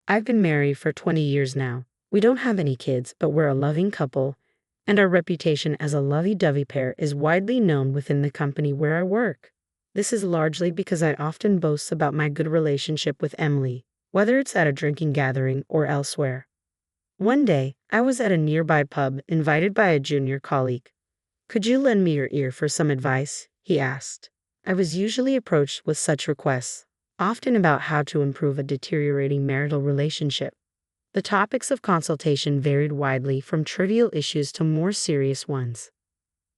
I've been married for 20 years now. We don't have any kids, but we're a loving couple, and our reputation as a lovey-dovey pair is widely known within the company where I work. This is largely because I often boast about my good relationship with Emily, whether it's at a drinking gathering or elsewhere. One day, I was at a nearby pub invited by a junior colleague. "Could you lend me your ear for some advice?" he asked. I was usually approached with such requests, often about how to improve a deteriorating marital relationship. The topics of consultation varied widely from trivial issues to more serious ones.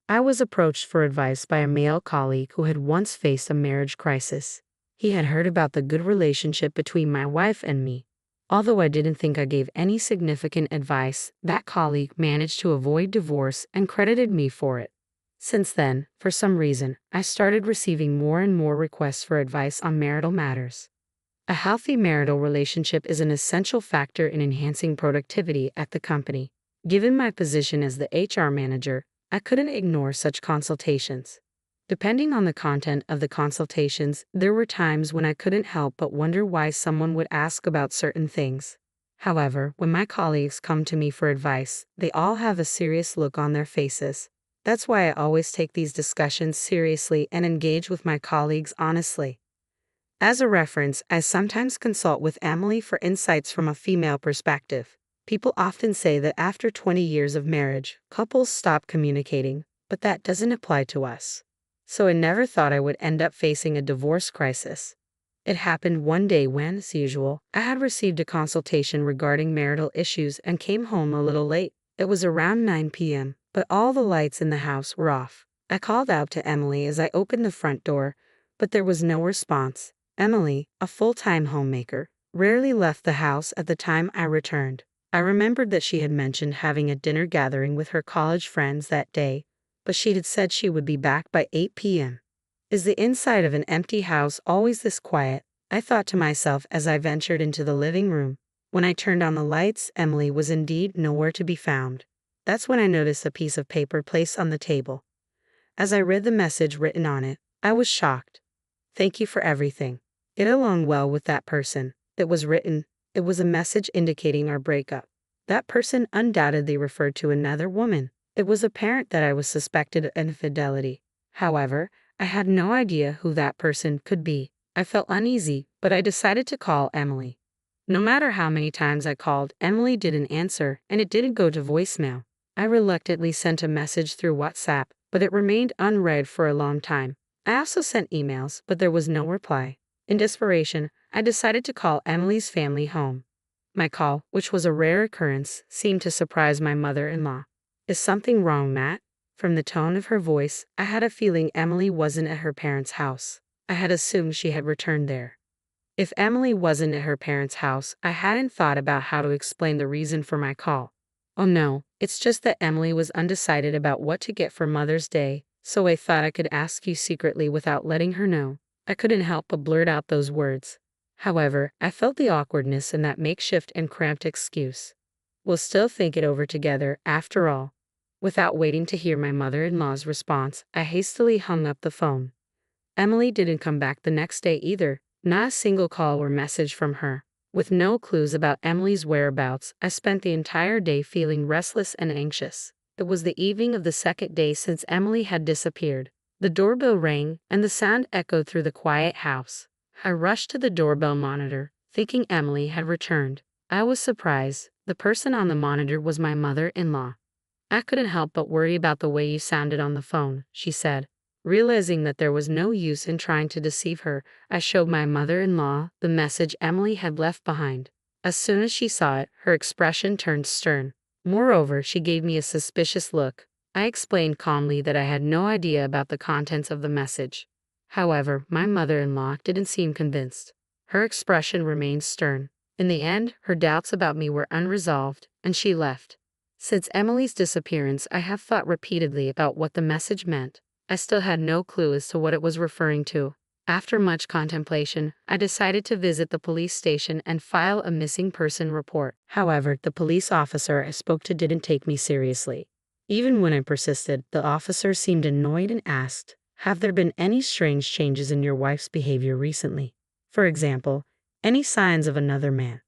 I was approached for advice by a male colleague who had once faced a marriage crisis. He had heard about the good relationship between my wife and me. Although I didn't think I gave any significant advice, that colleague managed to avoid divorce and credited me for it. Since then, for some reason, I started receiving more and more requests for advice on marital matters. A healthy marital relationship is an essential factor in enhancing productivity at the company. Given my position as the HR manager, I couldn't ignore such consultations. Depending on the content of the consultations, there were times when I couldn't help but wonder why someone would ask about certain things. However, when my colleagues come to me for advice, they all have a serious look on their faces. That's why I always take these discussions seriously and engage with my colleagues honestly. As a reference, I sometimes consult with Emily for insights from a female perspective. People often say that after 20 years of marriage, couples stop communicating, but that doesn't apply to us. So I never thought I would end up facing a divorce crisis. It happened one day when, as usual, I had received a consultation regarding marital issues and came home a little late. It was around 9 p.m., but all the lights in the house were off. I called out to Emily as I opened the front door, but there was no response. Emily, a full-time homemaker, rarely left the house at the time I returned. I remembered that she had mentioned having a dinner gathering with her college friends that day, but she had said she would be back by 8 p.m. Is the inside of an empty house always this quiet? I thought to myself as I ventured into the living room. When I turned on the lights, Emily was indeed nowhere to be found. That's when I noticed a piece of paper placed on the table. As I read the message written on it, I was shocked. "Thank you for everything. Get along well with that person." It was written. It was a message indicating our breakup. That person undoubtedly referred to another woman. It was apparent that I was suspected of infidelity. However, I had no idea who that person could be. I felt uneasy, but I decided to call Emily. No matter how many times I called, Emily didn't answer, and it didn't go to voicemail. I reluctantly sent a message through WhatsApp, but it remained unread for a long time. I also sent emails, but there was no reply. In desperation, I decided to call Emily's family home. My call, which was a rare occurrence, seemed to surprise my mother-in-law. "Is something wrong, Matt?" From the tone of her voice, I had a feeling Emily wasn't at her parents' house. I had assumed she had returned there. If Emily wasn't at her parents' house, I hadn't thought about how to explain the reason for my call. "Oh no, it's just that Emily was undecided about what to get for Mother's Day, so I thought I could ask you secretly without letting her know." I couldn't help but blurt out those words. However, I felt the awkwardness in that makeshift and cramped excuse. "We'll still think it over together, after all." Without waiting to hear my mother-in-law's response, I hastily hung up the phone. Emily didn't come back the next day either, not a single call or message from her. With no clues about Emily's whereabouts, I spent the entire day feeling restless and anxious. It was the evening of the second day since Emily had disappeared. The doorbell rang, and the sound echoed through the quiet house. I rushed to the doorbell monitor, thinking Emily had returned. I was surprised. The person on the monitor was my mother-in-law. "I couldn't help but worry about the way you sounded on the phone," she said. Realizing that there was no use in trying to deceive her, I showed my mother-in-law the message Emily had left behind. As soon as she saw it, her expression turned stern. Moreover, she gave me a suspicious look. I explained calmly that I had no idea about the contents of the message. However, my mother-in-law didn't seem convinced. Her expression remained stern. In the end, her doubts about me were unresolved, and she left. Since Emily's disappearance, I have thought repeatedly about what the message meant. I still had no clue as to what it was referring to. After much contemplation, I decided to visit the police station and file a missing person report. However, the police officer I spoke to didn't take me seriously. Even when I persisted, the officer seemed annoyed and asked, "Have there been any strange changes in your wife's behavior recently? For example, any signs of another man?"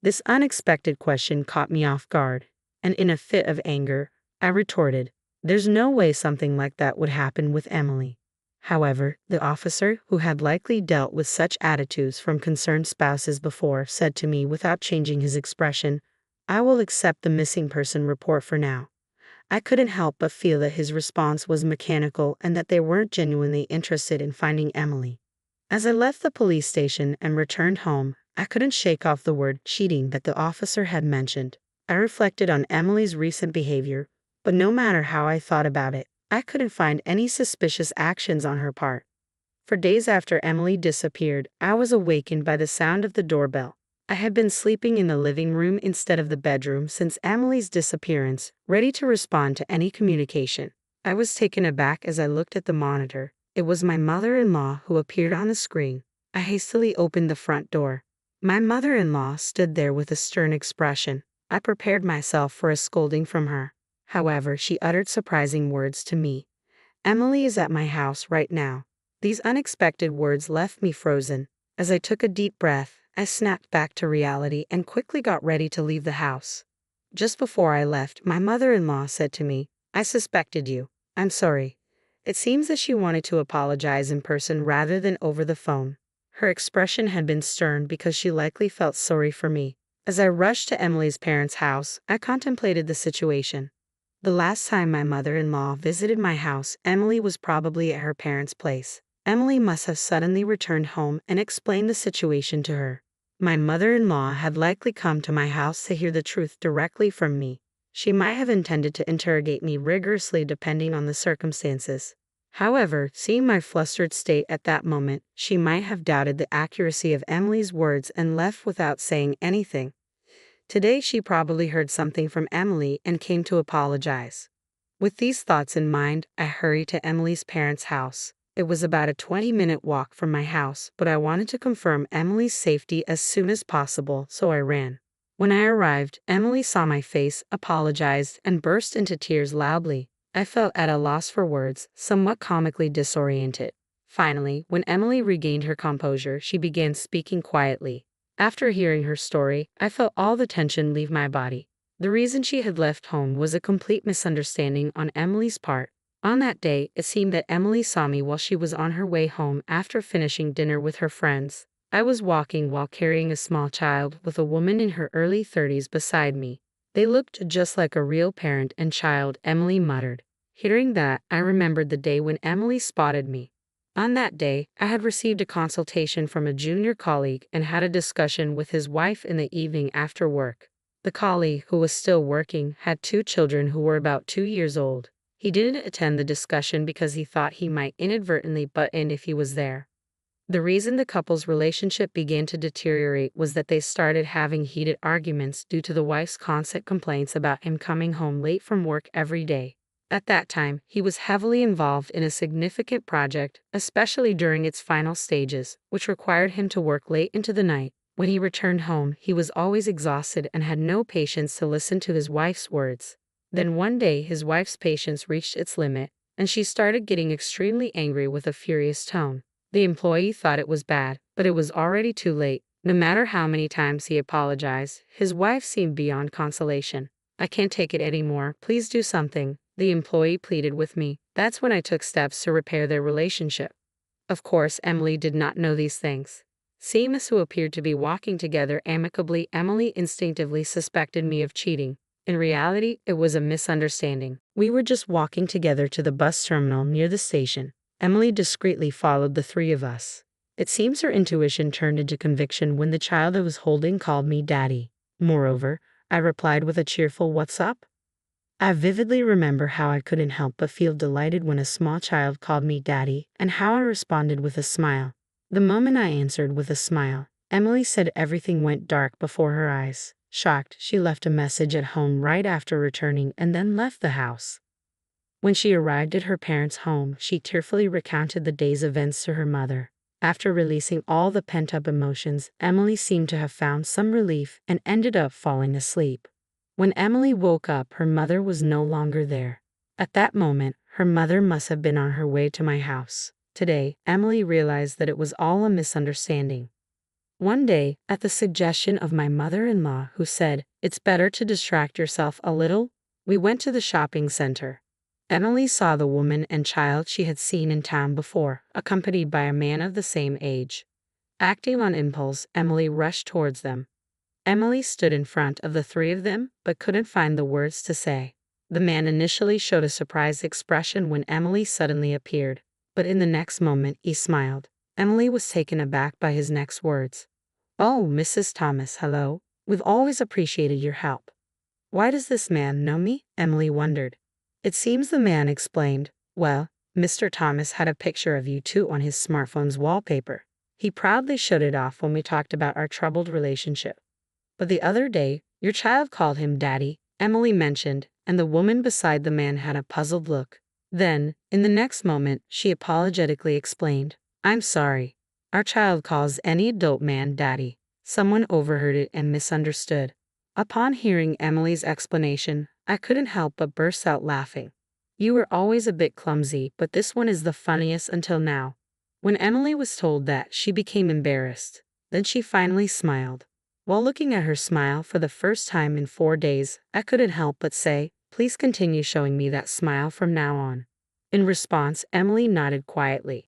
This unexpected question caught me off guard, and in a fit of anger, I retorted, "There's no way something like that would happen with Emily." However, the officer, who had likely dealt with such attitudes from concerned spouses before, said to me without changing his expression, "I will accept the missing person report for now." I couldn't help but feel that his response was mechanical and that they weren't genuinely interested in finding Emily. As I left the police station and returned home, I couldn't shake off the word cheating that the officer had mentioned. I reflected on Emily's recent behavior, but no matter how I thought about it, I couldn't find any suspicious actions on her part. For days after Emily disappeared, I was awakened by the sound of the doorbell. I had been sleeping in the living room instead of the bedroom since Emily's disappearance, ready to respond to any communication. I was taken aback as I looked at the monitor. It was my mother-in-law who appeared on the screen. I hastily opened the front door. My mother-in-law stood there with a stern expression. I prepared myself for a scolding from her. However, she uttered surprising words to me. "Emily is at my house right now." These unexpected words left me frozen. As I took a deep breath, I snapped back to reality and quickly got ready to leave the house. Just before I left, my mother-in-law said to me, "I suspected you. I'm sorry." It seems that she wanted to apologize in person rather than over the phone. Her expression had been stern because she likely felt sorry for me. As I rushed to Emily's parents' house, I contemplated the situation. The last time my mother-in-law visited my house, Emily was probably at her parents' place. Emily must have suddenly returned home and explained the situation to her. My mother-in-law had likely come to my house to hear the truth directly from me. She might have intended to interrogate me rigorously depending on the circumstances. However, seeing my flustered state at that moment, she might have doubted the accuracy of Emily's words and left without saying anything. Today she probably heard something from Emily and came to apologize. With these thoughts in mind, I hurried to Emily's parents' house. It was about a 20-minute walk from my house, but I wanted to confirm Emily's safety as soon as possible, so I ran. When I arrived, Emily saw my face, apologized, and burst into tears loudly. I felt at a loss for words, somewhat comically disoriented. Finally, when Emily regained her composure, she began speaking quietly. After hearing her story, I felt all the tension leave my body. The reason she had left home was a complete misunderstanding on Emily's part. On that day, it seemed that Emily saw me while she was on her way home after finishing dinner with her friends. I was walking while carrying a small child with a woman in her early 30s beside me. "They looked just like a real parent and child," Emily muttered. Hearing that, I remembered the day when Emily spotted me. On that day, I had received a consultation from a junior colleague and had a discussion with his wife in the evening after work. The colleague, who was still working, had 2 children who were about 2 years old. He didn't attend the discussion because he thought he might inadvertently butt in if he was there. The reason the couple's relationship began to deteriorate was that they started having heated arguments due to the wife's constant complaints about him coming home late from work every day. At that time, he was heavily involved in a significant project, especially during its final stages, which required him to work late into the night. When he returned home, he was always exhausted and had no patience to listen to his wife's words. Then one day, his wife's patience reached its limit, and she started getting extremely angry with a furious tone. The employee thought it was bad, but it was already too late. No matter how many times he apologized, his wife seemed beyond consolation. "I can't take it anymore. Please do something," the employee pleaded with me. That's when I took steps to repair their relationship. Of course, Emily did not know these things. Seeing us who appeared to be walking together amicably, Emily instinctively suspected me of cheating. In reality, it was a misunderstanding. We were just walking together to the bus terminal near the station. Emily discreetly followed the 3 of us. It seems her intuition turned into conviction when the child I was holding called me Daddy. Moreover, I replied with a cheerful "What's up?" I vividly remember how I couldn't help but feel delighted when a small child called me Daddy, and how I responded with a smile. The moment I answered with a smile, Emily said everything went dark before her eyes. Shocked, she left a message at home right after returning and then left the house. When she arrived at her parents' home, she tearfully recounted the day's events to her mother. After releasing all the pent-up emotions, Emily seemed to have found some relief and ended up falling asleep. When Emily woke up, her mother was no longer there. At that moment, her mother must have been on her way to my house. Today, Emily realized that it was all a misunderstanding. One day, at the suggestion of my mother-in-law, who said, "It's better to distract yourself a little," we went to the shopping center. Emily saw the woman and child she had seen in town before, accompanied by a man of the same age. Acting on impulse, Emily rushed towards them. Emily stood in front of the three of them, but couldn't find the words to say. The man initially showed a surprised expression when Emily suddenly appeared, but in the next moment he smiled. Emily was taken aback by his next words. "Oh, Mrs. Thomas, hello. We've always appreciated your help." "Why does this man know me?" Emily wondered. It seems the man explained. "Well, Mr. Thomas had a picture of you two on his smartphone's wallpaper. He proudly showed it off when we talked about our troubled relationship. But the other day, your child called him Daddy," Emily mentioned, and the woman beside the man had a puzzled look. Then, in the next moment, she apologetically explained, "I'm sorry. Our child calls any adult man Daddy." Someone overheard it and misunderstood. Upon hearing Emily's explanation, I couldn't help but burst out laughing. "You were always a bit clumsy, but this one is the funniest until now." When Emily was told that, she became embarrassed. Then she finally smiled. While looking at her smile for the first time in 4 days, I couldn't help but say, "Please continue showing me that smile from now on." In response, Emily nodded quietly.